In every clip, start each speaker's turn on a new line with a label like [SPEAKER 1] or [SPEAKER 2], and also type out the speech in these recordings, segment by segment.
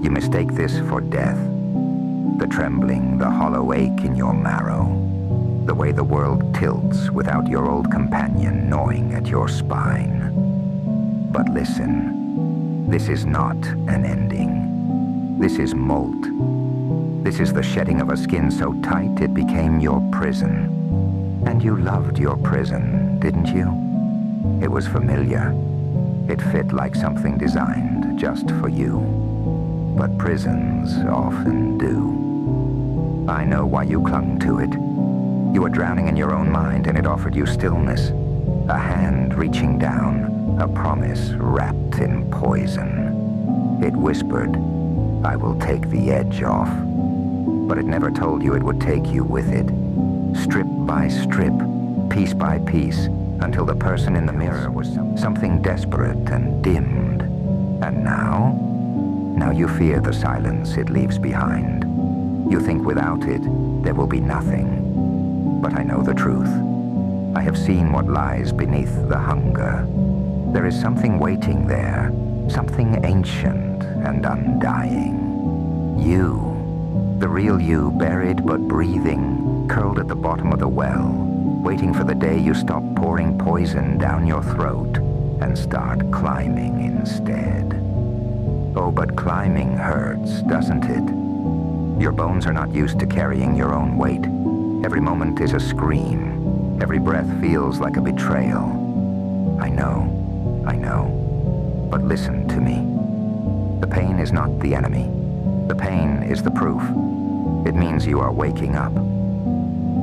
[SPEAKER 1] You mistake this for death. The trembling, the hollow ache in your marrow. The way the world tilts without your old companion gnawing at your spine. But listen, this is not an ending. This is molt. This is the shedding of a skin so tight it became your prison. And you loved your prison, didn't you? It was familiar. It fit like something designed just for you. But prisons often do. I know why you clung to it. You were drowning in your own mind and it offered you stillness. A hand reaching down, a promise wrapped in poison. It whispered, I will take the edge off. But it never told you it would take you with it. Strip by strip, piece by piece, until the person in the mirror was something desperate and dimmed. And now you fear the silence it leaves behind. You think without it, there will be nothing. But I know the truth. I have seen what lies beneath the hunger. There is something waiting there, something ancient and undying. You, the real you, buried but breathing, curled at the bottom of the well, waiting for the day you stop pouring poison down your throat and start climbing instead. Oh, but climbing hurts, doesn't it? Your bones are not used to carrying your own weight. Every moment is a scream. Every breath feels like a betrayal. I know. But listen to me. The pain is not the enemy. The pain is the proof. It means you are waking up.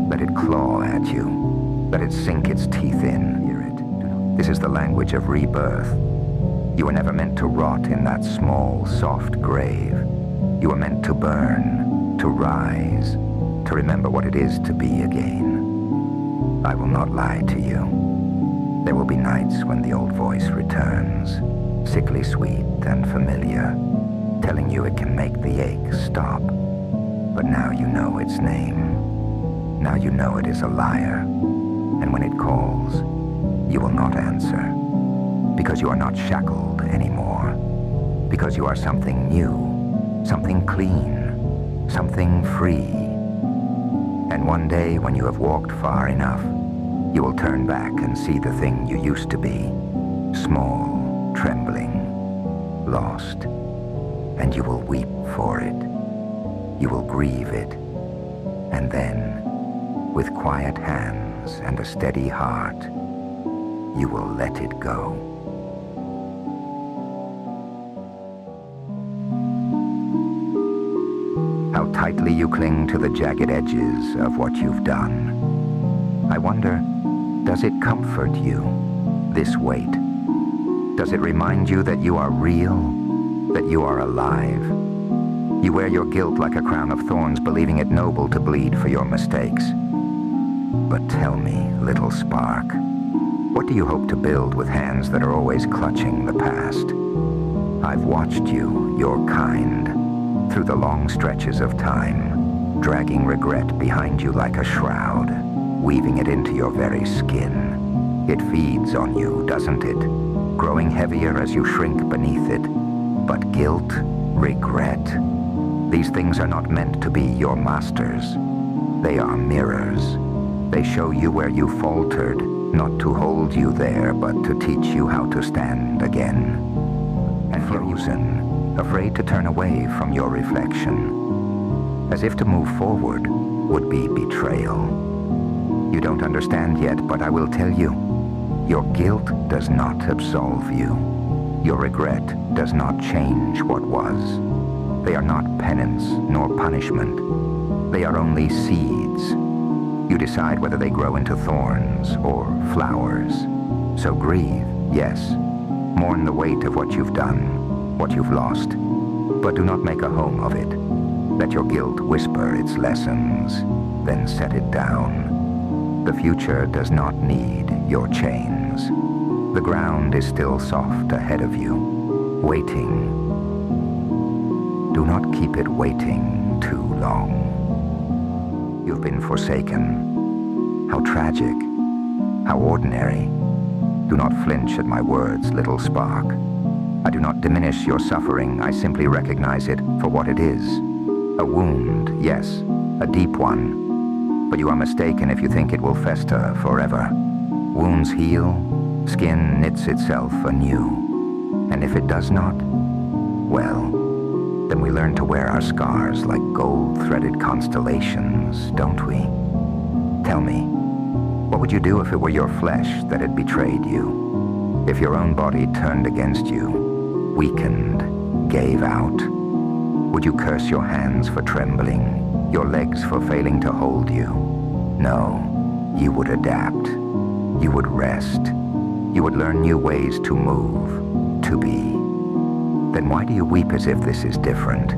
[SPEAKER 1] Let it claw at you. Let it sink its teeth in. Hear it. This is the language of rebirth. You were never meant to rot in that small, soft grave. You were meant to burn, to rise, to remember what it is to be again. I will not lie to you. There will be nights when the old voice returns, sickly sweet and familiar, telling you it can make the ache stop. But now you know its name. Now you know it is a liar. And when it calls, you will not answer. Because you are not shackled anymore. Because you are something new, something clean, something free. And one day when you have walked far enough, you will turn back and see the thing you used to be. Small, trembling, lost. And you will weep for it. You will grieve it. And then, with quiet hands and a steady heart, you will let it go. How tightly you cling to the jagged edges of what you've done. I wonder, does it comfort you, this weight? Does it remind you that you are real, that you are alive? You wear your guilt like a crown of thorns, believing it noble to bleed for your mistakes. But tell me, little spark, what do you hope to build with hands that are always clutching the past? I've watched you, your kind, through the long stretches of time, dragging regret behind you like a shroud, weaving it into your very skin. It feeds on you, doesn't it? Growing heavier as you shrink beneath it. But guilt, regret, these things are not meant to be your masters. They are mirrors. They show you where you faltered, not to hold you there, but to teach you how to stand again. And frozen, afraid to turn away from your reflection, as if to move forward would be betrayal. You don't understand yet, but I will tell you, your guilt does not absolve you. Your regret does not change what was. They are not penance nor punishment. They are only seeds. You decide whether they grow into thorns or flowers. So grieve, yes. Mourn the weight of what you've done, what you've lost. But do not make a home of it. Let your guilt whisper its lessons, then set it down. The future does not need your chains. The ground is still soft ahead of you, waiting. Do not keep it waiting too long. You've been forsaken. How tragic, how ordinary. Do not flinch at my words, little spark. I do not diminish your suffering, I simply recognize it for what it is. A wound, yes, a deep one. But you are mistaken if you think it will fester forever. Wounds heal, skin knits itself anew. And if it does not, well, then we learn to wear our scars like gold-threaded constellations, don't we? Tell me, what would you do if it were your flesh that had betrayed you? If your own body turned against you, weakened, gave out? Would you curse your hands for trembling, your legs for failing to hold you? No, you would adapt. You would rest. You would learn new ways to move, to be. Then why do you weep as if this is different?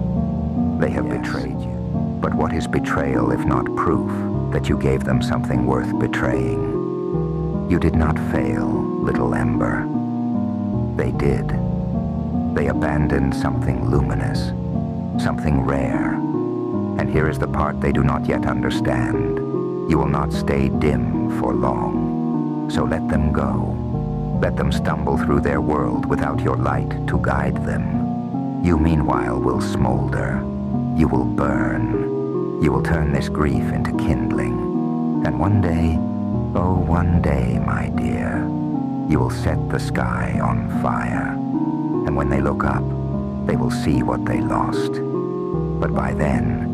[SPEAKER 1] They have betrayed you. But what is betrayal if not proof that you gave them something worth betraying? You did not fail, little ember. They did. They abandoned something luminous, something rare. And here is the part they do not yet understand. You will not stay dim for long. So let them go. Let them stumble through their world without your light to guide them. You meanwhile will smolder. You will burn. You will turn this grief into kindling. And one day, oh one day, my dear, you will set the sky on fire. And when they look up, they will see what they lost. But by then,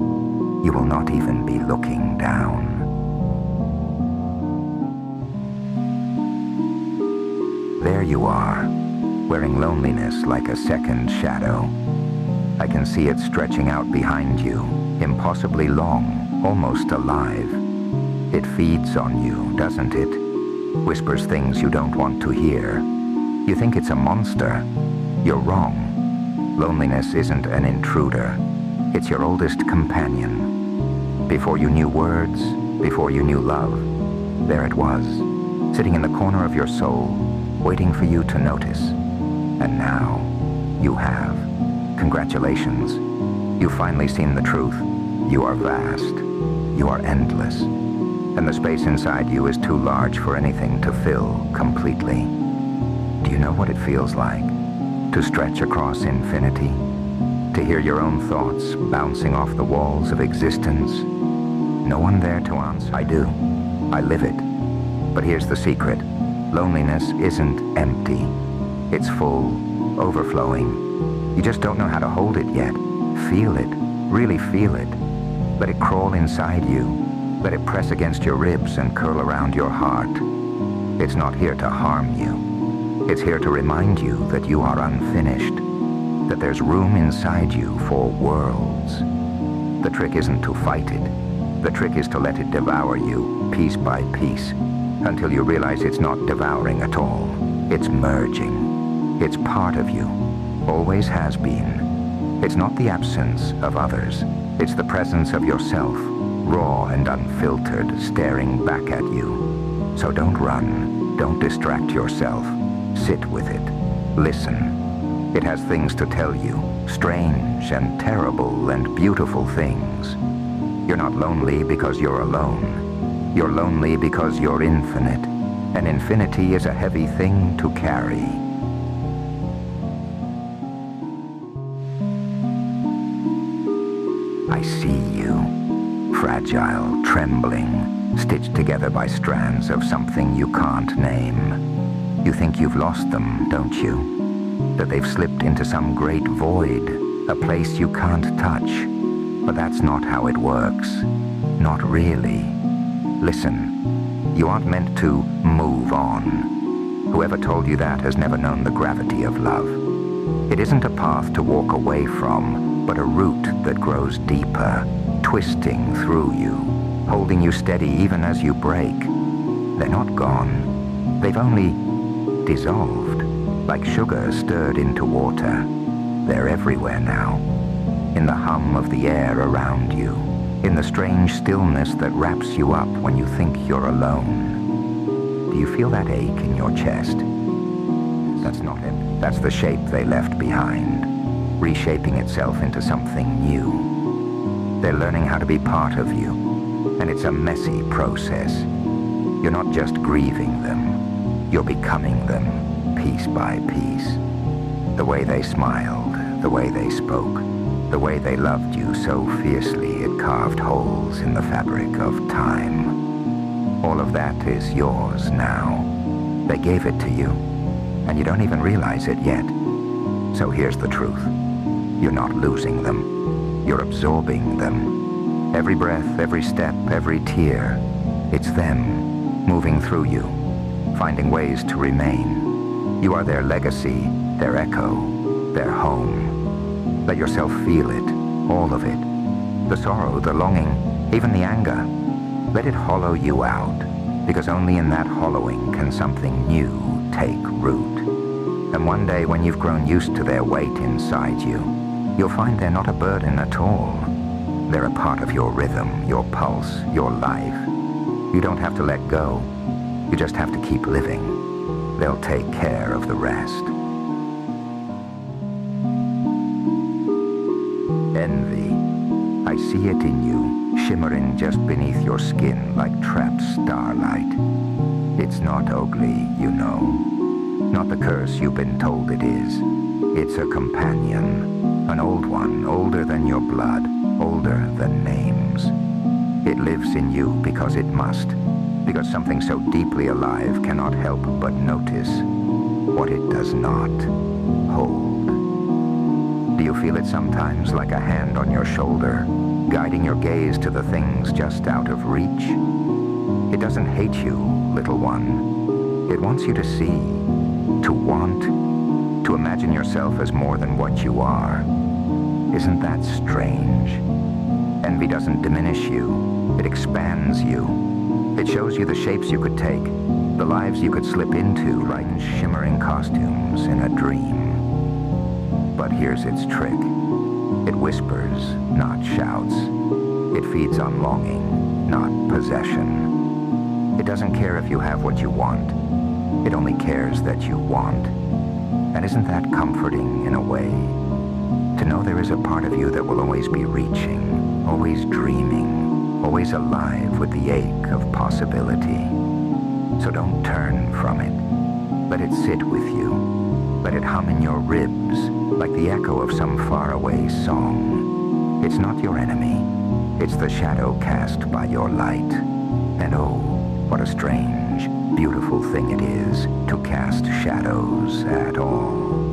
[SPEAKER 1] you will not even be looking down. There you are, wearing loneliness like a second shadow. I can see it stretching out behind you, impossibly long, almost alive. It feeds on you, doesn't it? Whispers things you don't want to hear. You think it's a monster. You're wrong. Loneliness isn't an intruder. It's your oldest companion. Before you knew words, before you knew love, there it was, sitting in the corner of your soul, waiting for you to notice. And now, you have. Congratulations. You've finally seen the truth. You are vast. You are endless. And the space inside you is too large for anything to fill completely. Do you know what it feels like? To stretch across infinity? To hear your own thoughts bouncing off the walls of existence? No one there to answer. I do. I live it. But here's the secret. Loneliness isn't empty. It's full, overflowing. You just don't know how to hold it yet. Feel it, really feel it. Let it crawl inside you. Let it press against your ribs and curl around your heart. It's not here to harm you. It's here to remind you that you are unfinished, that there's room inside you for worlds. The trick isn't to fight it. The trick is to let it devour you, piece by piece, until you realize it's not devouring at all. It's merging. It's part of you. Always has been. It's not the absence of others. It's the presence of yourself, raw and unfiltered, staring back at you. So don't run. Don't distract yourself. Sit with it. Listen. It has things to tell you, strange and terrible and beautiful things. You're not lonely because you're alone. You're lonely because you're infinite, and infinity is a heavy thing to carry. I see you, fragile, trembling, stitched together by strands of something you can't name. You think you've lost them, don't you? That they've slipped into some great void, a place you can't touch. But that's not how it works. Not really. Listen, you aren't meant to move on. Whoever told you that has never known the gravity of love. It isn't a path to walk away from, but a root that grows deeper, twisting through you, holding you steady even as you break. They're not gone. They've only dissolved, like sugar stirred into water. They're everywhere now, in the hum of the air around you, in the strange stillness that wraps you up when you think you're alone. Do you feel that ache in your chest? That's not it. That's the shape they left behind, reshaping itself into something new. They're learning how to be part of you, and it's a messy process. You're not just grieving them, you're becoming them, piece by piece. The way they smiled, the way they spoke, the way they loved you so fiercely it carved holes in the fabric of time. All of that is yours now. They gave it to you, and you don't even realize it yet. So here's the truth. You're not losing them. You're absorbing them. Every breath, every step, every tear, it's them moving through you, finding ways to remain. You are their legacy, their echo, their home. Let yourself feel it, all of it. The sorrow, the longing, even the anger. Let it hollow you out, because only in that hollowing can something new take root. And one day when you've grown used to their weight inside you, you'll find they're not a burden at all. They're a part of your rhythm, your pulse, your life. You don't have to let go. You just have to keep living. They'll take care of the rest. Envy. I see it in you, shimmering just beneath your skin like trapped starlight. It's not ugly, you know. Not the curse you've been told it is. It's a companion, an old one, older than your blood, older than names. It lives in you because it must, because something so deeply alive cannot help but notice what it does not hold. Do you feel it sometimes like a hand on your shoulder, guiding your gaze to the things just out of reach? It doesn't hate you, little one. It wants you to see, to want, to imagine yourself as more than what you are. Isn't that strange? Envy doesn't diminish you, it expands you. It shows you the shapes you could take, the lives you could slip into like shimmering costumes in a dream. But here's its trick. It whispers, not shouts. It feeds on longing, not possession. It doesn't care if you have what you want. It only cares that you want. And isn't that comforting in a way? To know there is a part of you that will always be reaching, always dreaming, always alive with the ache of possibility. So don't turn from it. Let it sit with you. Let it hum in your ribs like the echo of some faraway song. It's not your enemy. It's the shadow cast by your light. And oh, what a strange, beautiful thing it is to cast shadows at all.